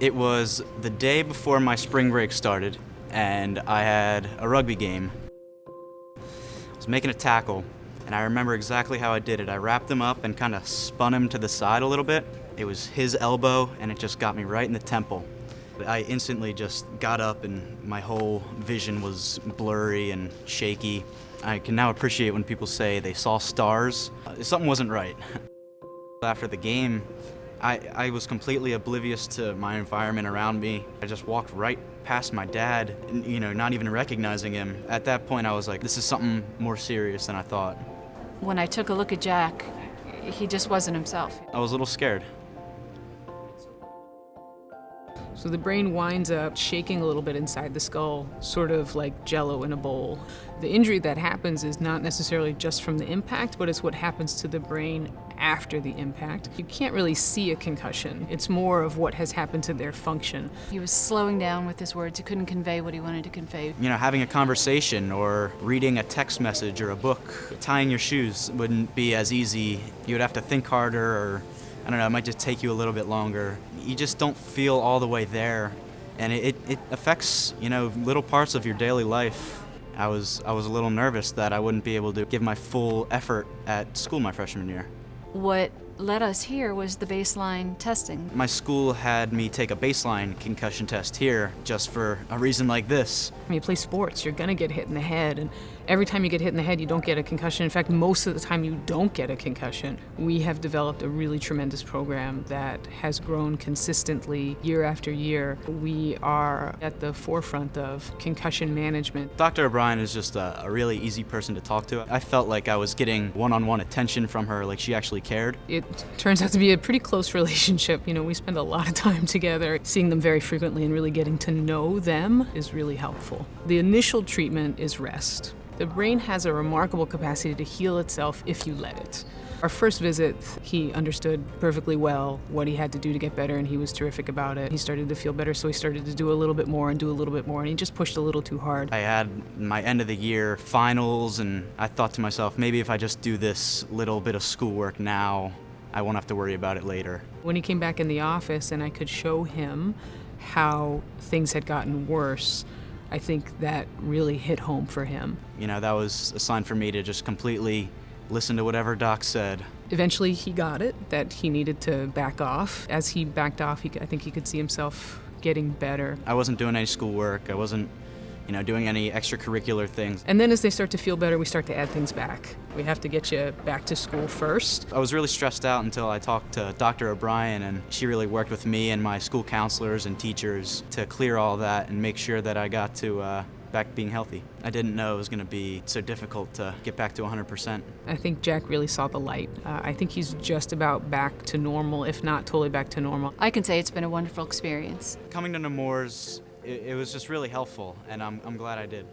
It was the day before my spring break started, and I had a rugby game. I was making a tackle, and I remember exactly how I did it. I wrapped him up and kind of spun him to the side a little bit. It was his elbow, and it just got me right in the temple. I instantly just got up, and my whole vision was blurry and shaky. I can now appreciate when people say they saw stars. Something wasn't right. After the game, I was completely oblivious to my environment around me. I just walked right past my dad, not even recognizing him. At that point, I was like, this is something more serious than I thought. When I took a look at Jack, he just wasn't himself. I was a little scared. So the brain winds up shaking a little bit inside the skull, sort of like jello in a bowl. The injury that happens is not necessarily just from the impact, but it's what happens to the brain after the impact. You can't really see a concussion. It's more of what has happened to their function. He was slowing down with his words. He couldn't convey what he wanted to convey. Having a conversation or reading a text message or a book, tying your shoes wouldn't be as easy. You would have to think harder, or I don't know, it might just take you a little bit longer. You just don't feel all the way there, and it affects, little parts of your daily life. I was a little nervous that I wouldn't be able to give my full effort at school my freshman year. What led us here was the baseline testing. My school had me take a baseline concussion test here just for a reason like this. When you play sports, you're gonna get hit in the head, and every time you get hit in the head, you don't get a concussion. In fact, most of the time you don't get a concussion. We have developed a really tremendous program that has grown consistently year after year. We are at the forefront of concussion management. Dr. O'Brien is just a really easy person to talk to. I felt like I was getting one-on-one attention from her, like she actually cared. It turns out to be a pretty close relationship. We spend a lot of time together. Seeing them very frequently and really getting to know them is really helpful. The initial treatment is rest. The brain has a remarkable capacity to heal itself if you let it. Our first visit, he understood perfectly well what he had to do to get better, and he was terrific about it. He started to feel better, so he started to do a little bit more and do a little bit more, and he just pushed a little too hard. I had my end of the year finals, and I thought to myself, maybe if I just do this little bit of schoolwork now, I won't have to worry about it later. When he came back in the office and I could show him how things had gotten worse, I think that really hit home for him. That was a sign for me to just completely listen to whatever Doc said. Eventually he got it, that he needed to back off. As he backed off, I think he could see himself getting better. I wasn't doing any schoolwork. I wasn't doing any extracurricular things. And then as they start to feel better, we start to add things back. We have to get you back to school first. I was really stressed out until I talked to Dr. O'Brien, and she really worked with me and my school counselors and teachers to clear all that and make sure that I got to back being healthy. I didn't know it was going to be so difficult to get back to 100%. I think Jack really saw the light. I think he's just about back to normal, if not totally back to normal. I can say it's been a wonderful experience. Coming to Nemours, it was just really helpful, and I'm glad I did.